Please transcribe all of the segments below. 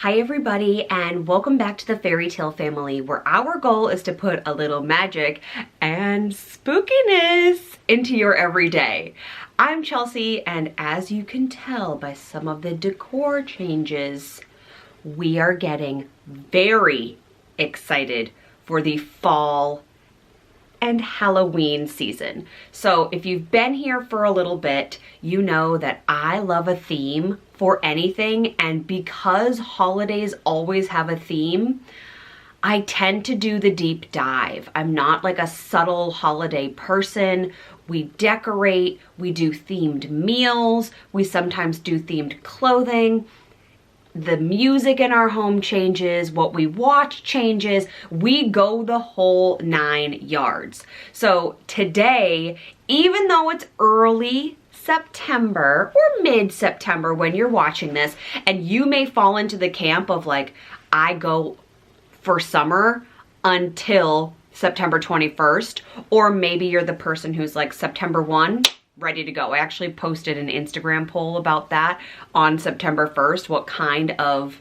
Hi everybody, and welcome back to the Fairy Tale family, where our goal is to put a little magic and spookiness into your everyday. I'm Chelsea, and as you can tell by some of the decor changes, we are getting very excited for the fall and Halloween season. So if you've been here for a little bit, you know that I love a theme for anything, and because holidays always have a theme, I tend to do the deep dive. I'm not like a subtle holiday person. We decorate, we do themed meals, we sometimes do themed clothing. The music in our home changes, what we watch changes, we go the whole 9 yards. So today, even though it's early September or mid-September when you're watching this, and you may fall into the camp of like, I go for summer until September 21st, or maybe you're the person who's like September 1, ready to go. I actually posted an Instagram poll about that on September 1st. What kind of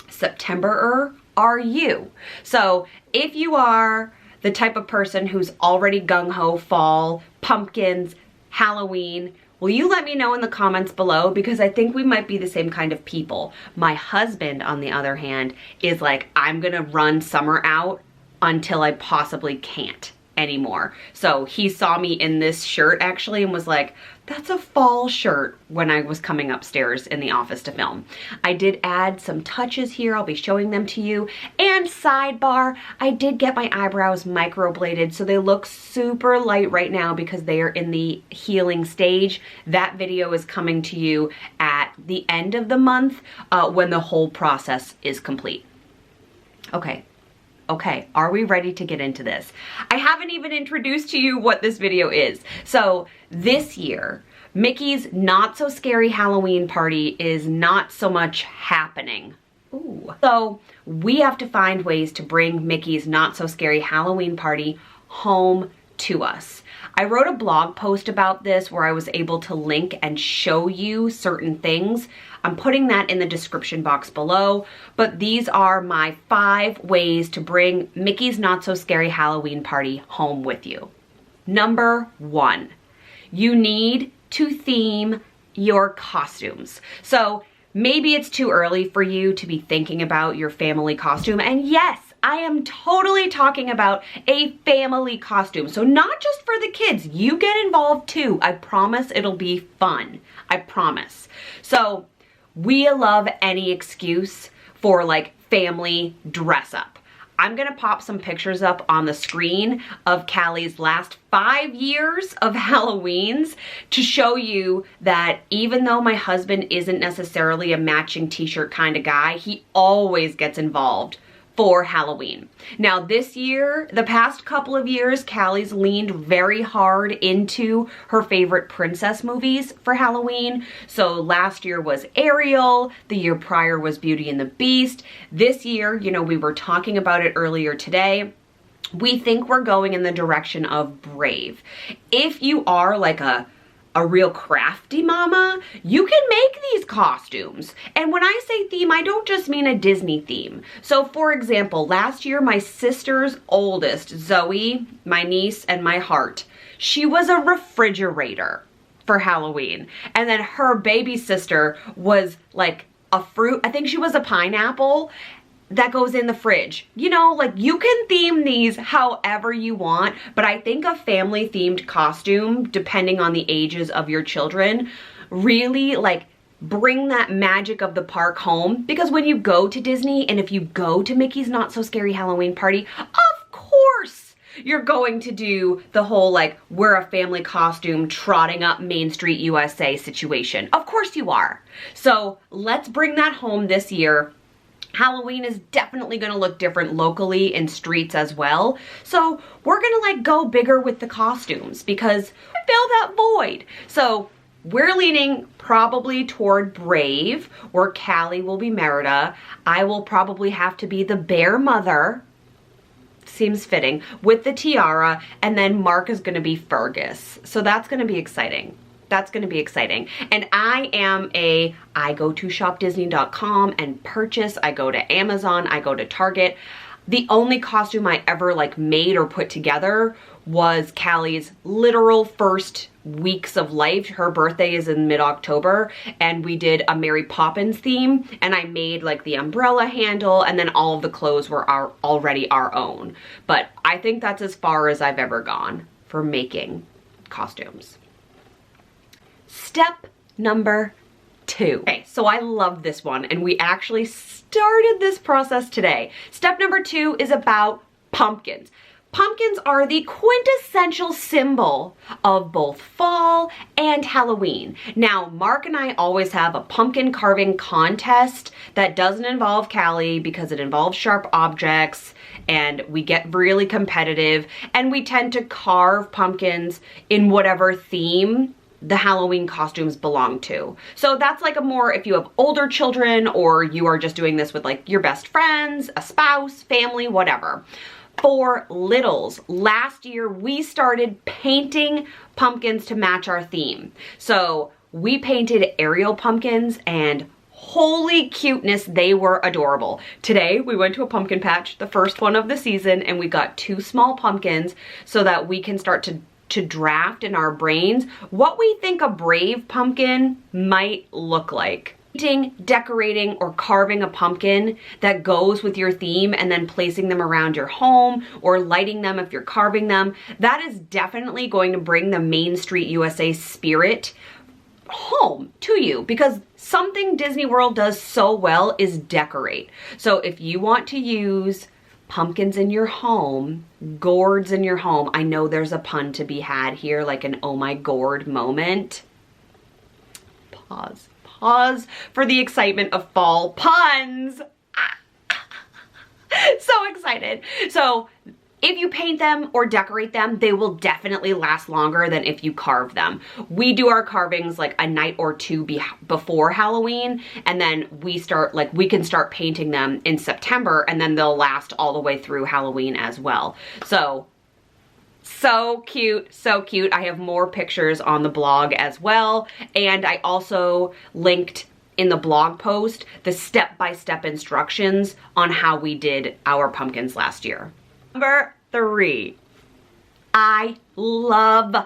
September-er are you? So if you are the type of person who's already gung-ho fall, pumpkins, Halloween, will you let me know in the comments below? Because I think we might be the same kind of people. My husband, on the other hand, is like, I'm gonna run summer out until I possibly can't anymore. So he saw me in this shirt actually and was like, that's a fall shirt, when I was coming upstairs in the office to film. I did add some touches here. I'll be showing them to you. And sidebar, I did get my eyebrows microbladed, so they look super light right now because they are in the healing stage. That video is coming to you at the end of the month when the whole process is complete. Okay, are we ready to get into this? I haven't even introduced to you what this video is. So this year, Mickey's Not So Scary Halloween Party is not so much happening. Ooh. So we have to find ways to bring Mickey's Not So Scary Halloween Party home to us. I wrote a blog post about this where I was able to link and show you certain things. I'm putting that in the description box below, but these are my 5 ways to bring Mickey's Not So Scary Halloween Party home with you. Number 1, you need to theme your costumes. So maybe it's too early for you to be thinking about your family costume, and yes, I am totally talking about a family costume. So not just for the kids, you get involved too. I promise it'll be fun. I promise. So we love any excuse for like family dress up. I'm gonna pop some pictures up on the screen of Callie's last 5 years of Halloweens to show you that even though my husband isn't necessarily a matching t-shirt kind of guy, he always gets involved for Halloween. Now this year, the past couple of years, Callie's leaned very hard into her favorite princess movies for Halloween. So last year was Ariel, the year prior was Beauty and the Beast. This year, you know, we were talking about it earlier today, we think we're going in the direction of Brave. If you are like a real crafty mama, you can make these costumes. And when I say theme, I don't just mean a Disney theme. So for example, last year, my sister's oldest, Zoe, my niece and my heart, she was a refrigerator for Halloween. And then her baby sister was like a fruit, I think she was a pineapple that goes in the fridge. You know, like you can theme these however you want, but I think a family themed costume, depending on the ages of your children, really like bring that magic of the park home. Because when you go to Disney and if you go to Mickey's Not So Scary Halloween Party, of course you're going to do the whole like we're a family costume trotting up Main Street USA situation. Of course you are. So let's bring that home this year. Halloween is definitely gonna look different locally in streets as well. So we're gonna like go bigger with the costumes because we fill that void. So we're leaning probably toward Brave, where Callie will be Merida. I will probably have to be the bear mother, seems fitting, with the tiara, and then Mark is gonna be Fergus. So that's gonna be exciting. that's gonna be exciting. And I go to shopdisney.com and purchase, I go to Amazon, I go to Target. The only costume I ever like made or put together was Callie's literal first weeks of life. Her birthday is in mid-October, and we did a Mary Poppins theme, and I made like the umbrella handle, and then all of the clothes were already our own. But I think that's as far as I've ever gone for making costumes. Step number 2. Okay, so I love this one, and we actually started this process today. Step number 2 is about pumpkins. Pumpkins are the quintessential symbol of both fall and Halloween. Now, Mark and I always have a pumpkin carving contest that doesn't involve Callie because it involves sharp objects, and we get really competitive, and we tend to carve pumpkins in whatever theme the Halloween costumes belong to. So that's like a more, if you have older children or you are just doing this with like your best friends, a spouse, family, whatever. For littles, last year we started painting pumpkins to match our theme. So we painted Ariel pumpkins, and holy cuteness, they were adorable. Today we went to a pumpkin patch, the first one of the season, and we got 2 small pumpkins so that we can start to draft in our brains what we think a brave pumpkin might look like. Painting, decorating, or carving a pumpkin that goes with your theme and then placing them around your home or lighting them if you're carving them, that is definitely going to bring the Main Street USA spirit home to you, because something Disney World does so well is decorate. So if you want to use pumpkins in your home, gourds in your home, I know there's a pun to be had here, like an oh my gourd moment. Pause for the excitement of fall puns. So excited. So if you paint them or decorate them, they will definitely last longer than if you carve them. We do our carvings like a night or 2 before Halloween, and then we can start painting them in September, and then they'll last all the way through Halloween as well. So cute, so cute. I have more pictures on the blog as well, and I also linked in the blog post the step-by-step instructions on how we did our pumpkins last year. Number 3, I love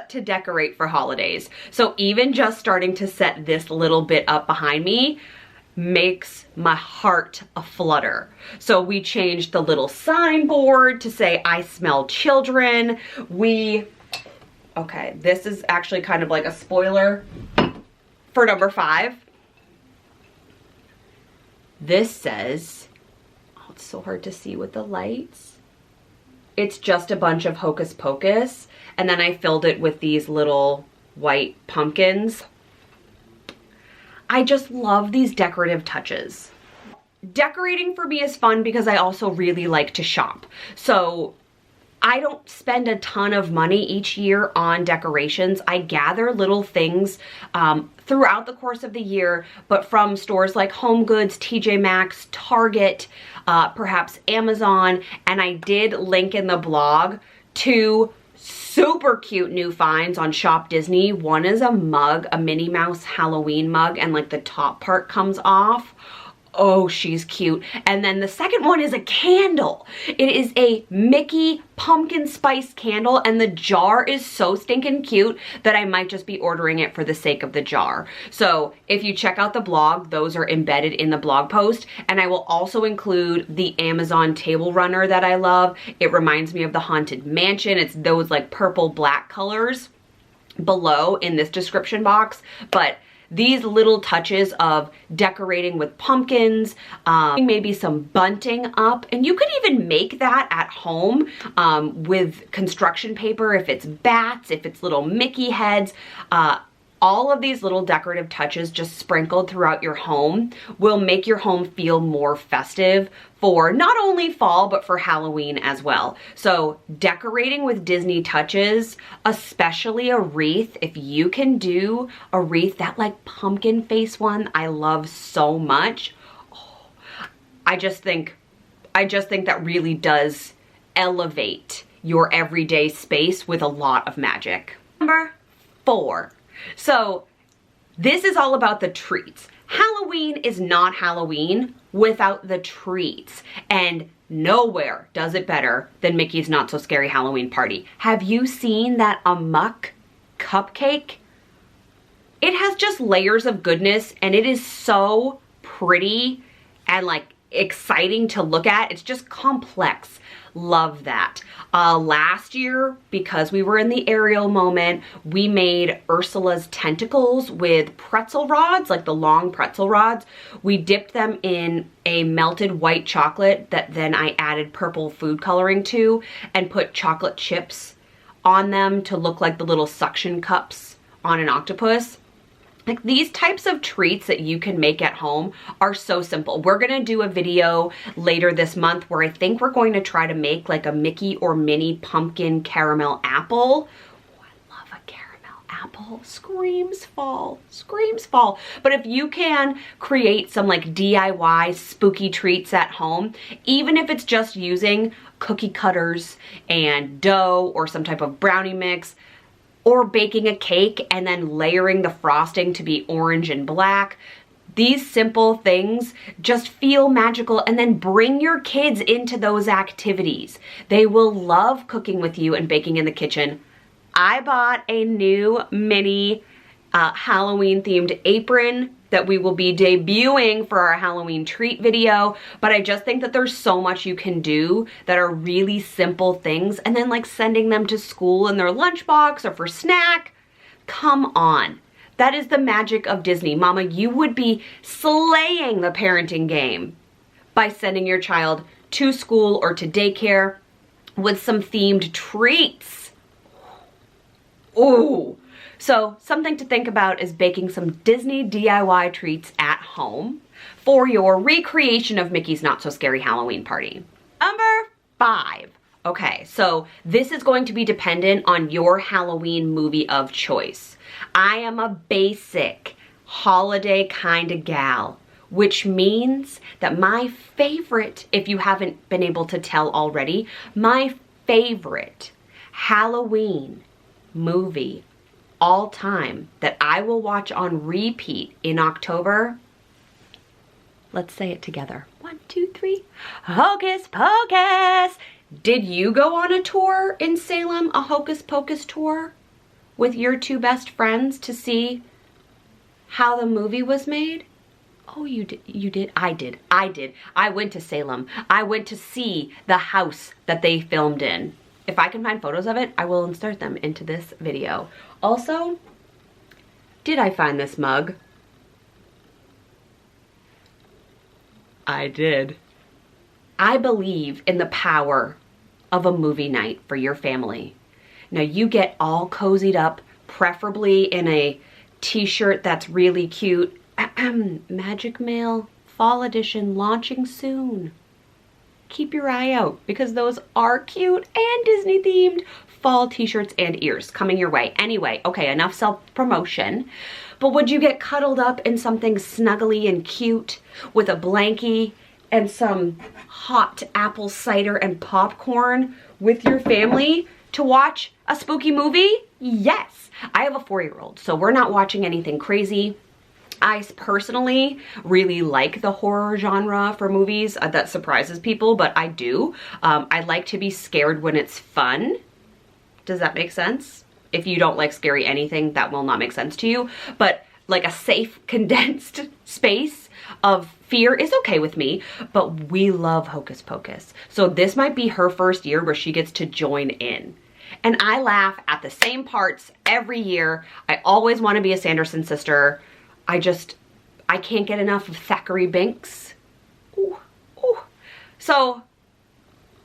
to decorate for holidays. So even just starting to set this little bit up behind me makes my heart aflutter. So we changed the little signboard to say, I smell children. Okay, this is actually kind of like a spoiler for number 5. This says, oh, it's so hard to see with the lights. It's just a bunch of Hocus Pocus, and then I filled it with these little white pumpkins. I just love these decorative touches. Decorating for me is fun because I also really like to shop. So I don't spend a ton of money each year on decorations. I gather little things throughout the course of the year, but from stores like Home Goods, TJ Maxx, Target, perhaps Amazon, and I did link in the blog 2 super cute new finds on Shop Disney. One is a mug, a Minnie Mouse Halloween mug, and like the top part comes off. Oh, she's cute. And then the second one is a candle. It is a Mickey pumpkin spice candle, and the jar is so stinking cute that I might just be ordering it for the sake of the jar. So if you check out the blog, those are embedded in the blog post, and I will also include the Amazon table runner that I love. It reminds me of the Haunted Mansion. It's those like purple black colors below in this description box, but these little touches of decorating with pumpkins, maybe some bunting up, and you could even make that at home with construction paper, if it's bats, if it's little Mickey heads. All of these little decorative touches just sprinkled throughout your home will make your home feel more festive for not only fall, but for Halloween as well. So decorating with Disney touches, especially a wreath, if you can do a wreath, that like pumpkin face one, I love so much. Oh, I just think that really does elevate your everyday space with a lot of magic. Number 4. So this is all about the treats. Halloween is not Halloween without the treats. And nowhere does it better than Mickey's Not So Scary Halloween Party. Have you seen that Amok cupcake? It has just layers of goodness and it is so pretty and like exciting to look at. It's just complex. Love that. Last year, because we were in the Ariel moment, we made Ursula's tentacles with pretzel rods, like the long pretzel rods. We dipped them in a melted white chocolate that then I added purple food coloring to and put chocolate chips on them to look like the little suction cups on an octopus. Like these types of treats that you can make at home are so simple. We're gonna do a video later this month where I think we're going to try to make like a Mickey or Minnie pumpkin caramel apple. Oh, I love a caramel apple. Screams fall, screams fall. But if you can create some like DIY spooky treats at home, even if it's just using cookie cutters and dough or some type of brownie mix, or baking a cake and then layering the frosting to be orange and black. These simple things just feel magical, and then bring your kids into those activities. They will love cooking with you and baking in the kitchen. I bought a new mini Halloween themed apron that we will be debuting for our Halloween treat video, but I just think that there's so much you can do that are really simple things, and then like sending them to school in their lunchbox or for snack. Come on. That is the magic of Disney. Mama, you would be slaying the parenting game by sending your child to school or to daycare with some themed treats. Ooh. So something to think about is baking some Disney DIY treats at home for your recreation of Mickey's Not So Scary Halloween Party. Number 5. Okay, so this is going to be dependent on your Halloween movie of choice. I am a basic holiday kind of gal, which means that my favorite, if you haven't been able to tell already, my favorite Halloween movie all time that I will watch on repeat in October. Let's say it together. 1, 2, 3. Hocus Pocus! Did you go on a tour in Salem, a Hocus Pocus tour with your 2 best friends to see how the movie was made? Oh, you did. You did. I did. I did. I went to Salem. I went to see the house that they filmed in. If I can find photos of it, I will insert them into this video. Also, did I find this mug? I did. I believe in the power of a movie night for your family. Now you get all cozied up, preferably in a t-shirt that's really cute. Magic Mail Fall Edition launching soon. Keep your eye out because those are cute and Disney themed fall t-shirts and ears coming your way. Anyway, okay, enough self-promotion. But would you get cuddled up in something snuggly and cute with a blankie and some hot apple cider and popcorn with your family to watch a spooky movie? Yes. I have a 4-year-old, so we're not watching anything crazy. I personally really like the horror genre for movies. That surprises people, but I do. I like to be scared when it's fun. Does that make sense? If you don't like scary anything, that will not make sense to you. But like a safe, condensed space of fear is okay with me, but we love Hocus Pocus. So this might be her first year where she gets to join in. And I laugh at the same parts every year. I always want to be a Sanderson sister. I can't get enough of Thackeray Binks. Ooh, ooh. So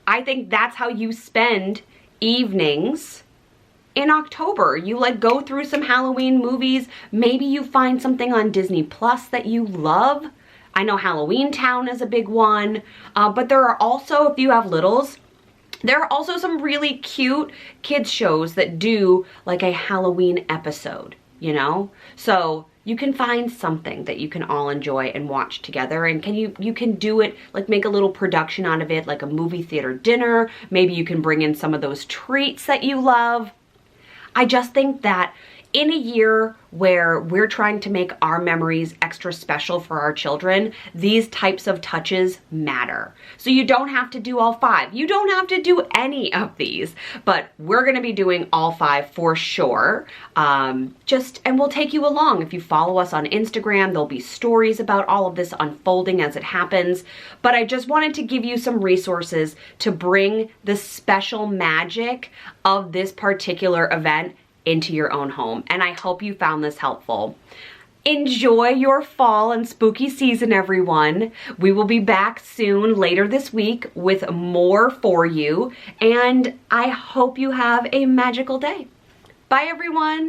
I think that's how you spend evenings in October. You like go through some Halloween movies. Maybe you find something on Disney Plus that you love. I know Halloween Town is a big one, but there are also, if you have littles, there are also some really cute kids shows that do like a Halloween episode, you know? So you can find something that you can all enjoy and watch together, and you can do it, like make a little production out of it, like a movie theater dinner. Maybe you can bring in some of those treats that you love. I just think that in a year where we're trying to make our memories extra special for our children, these types of touches matter. So you don't have to do all 5. You don't have to do any of these, but we're gonna be doing all 5 for sure. And we'll take you along. If you follow us on Instagram, there'll be stories about all of this unfolding as it happens. But I just wanted to give you some resources to bring the special magic of this particular event into your own home. And I hope you found this helpful. Enjoy your fall and spooky season, everyone. We will be back soon later this week with more for you. And I hope you have a magical day. Bye, everyone.